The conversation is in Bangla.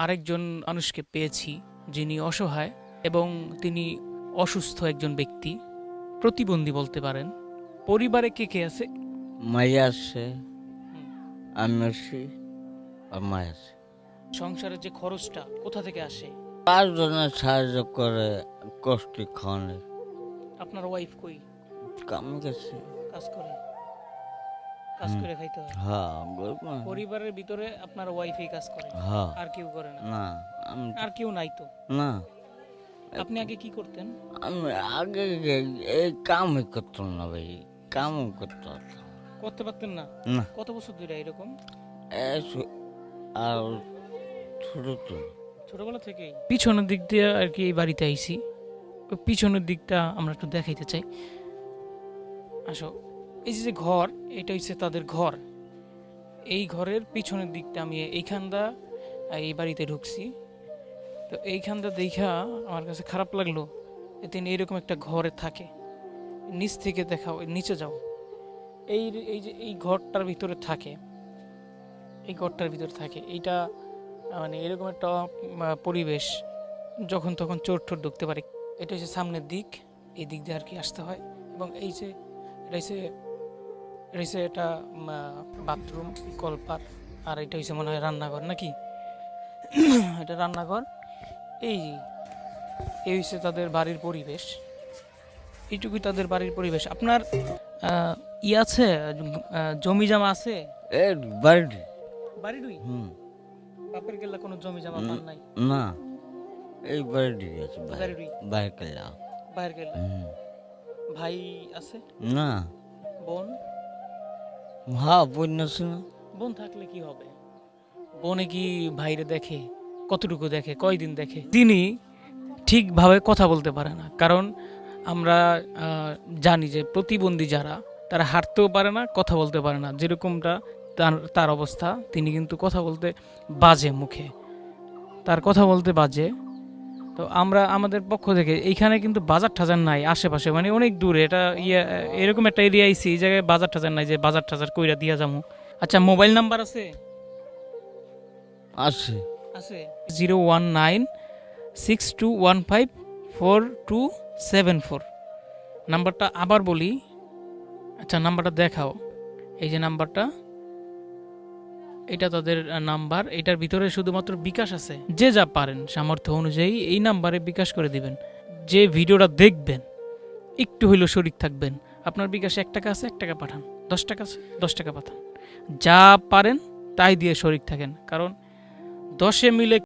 আরেকজন মানুষকে পেয়েছি যিনি অসহায় এবং তিনি অসুস্থ একজন ব্যক্তি, প্রতিবন্ধী বলতে পারেন। পরিবারে কে কে আছে? মাইয়া আছে, হুম। আমি আছি, আর মাই আছে। সংসারের যে খরচটা কোথা থেকে আসে? পাঁচজনের সাহায্য করে কষ্ট খাওয়ানো। আপনার ওয়াইফ কই? কামে গেছে। কাজ করে? কাজ হুম। করে খাইতে হয়? হ্যাঁ, গরিব মানুষ। পরিবারের ভিতরে আপনার ওয়াইফই কাজ করে, হ্যাঁ। আর কেউ করে না? না, আমি আর কেউ নাই তো? না, আপনি আগে কি করতেন? আমি আগে এই কামই করতাম না ভাই, কামও করতে পারতাম করতে পারতেন না? না। কত বছর ধরে এরকম? আর ছোট তো ছোটবেলা থেকেই? পিছনের দিক দিয়ে আর কি এই বাড়িতে আইছি, ওই পিছনের দিকটা আমরা একটু দেখাইতে চাই। আসো, এই যে ঘর, এটা হচ্ছে তাদের ঘর। এই ঘরের পিছনের দিকটা আমি এইখানটা এই বাড়িতে ঢুকছি। তো এইখানটা দেখা আমার কাছে খারাপ লাগলো যে তিনি এইরকম একটা ঘরে থাকে। নিচ থেকে দেখাও, নিচে যাও। এই এই যে এই ঘরটার ভিতরে থাকে, এই ঘরটার ভিতরে থাকে এইটা, মানে এরকম একটা পরিবেশ, যখন তখন চোর ঠোর ঢুকতে পারে। এটা হচ্ছে সামনের দিক, এই দিক দিয়ে আর কি আসতে হয়। এবং এই যে এটা হচ্ছে এটা বাথরুম, কলপার। আর এটা হচ্ছে মনে হয় রান্নাঘর নাকি? এটা রান্নাঘর। এই এই হচ্ছে তাদের বাড়ির পরিবেশ, এইটুকুই তাদের বাড়ির পরিবেশ। আপনার ই আছে, জমি জমা আছে? এই বাড়ি। বাড়িরই? হুম। বাপের গেলা কোনো জমি জমা পান নাই? না, এই বাড়ি আছে, বাড়িরই? বাইরে কেলা। বাইরে গেলা? হুম। ভাই আছে? না। বোন? হ্যাঁ, বোন আছে না। বোন থাকলে কি হবে? বোনে কি ভাইরে দেখে? কতটুকু দেখে? কয়দিন দেখে? তিনি ঠিকভাবে কথা বলতে পারে না, কারণ আমরা জানি যে প্রতিবন্ধী যারা, তারা হাঁটতেও পারে না, কথা বলতে পারে না। যেরকমটা তার অবস্থা, তিনি কিন্তু কথা বলতে বাজে, মুখে তার কথা বলতে বাজে। তো আমরা আমাদের পক্ষ থেকে, এইখানে কিন্তু বাজার টাজার নাই আশেপাশে, মানে অনেক দূরে, এটা ইয়ে এরকম একটা এরিয়া আইছি, এই জায়গায় বাজার টাজার নাই যে বাজার টাজার কইরা দিয়া যাবো। আচ্ছা, মোবাইল নাম্বার আছে? আছে। আছে। 01962154274। নাম্বারটা আবার বলি। আচ্ছা, নাম্বারটা দেখাও। এই যে নাম্বারটা, এটা তাদের নাম্বার। এটার ভিতরে শুধুমাত্র বিকাশ আছে। যে যা পারেন সামর্থ্য অনুযায়ী এই নাম্বারে বিকাশ করে দিবেন। যে ভিডিওটা দেখবেন একটু হইলেও শরীর থাকবেন, আপনার বিকাশে 1 টাকা আছে, 1 টাকা পাঠান। 10 টাকা আছে, 10 টাকা পাঠান। যা পারেন তাই দিয়ে শরীর থাকেন, কারণ 10 মিলে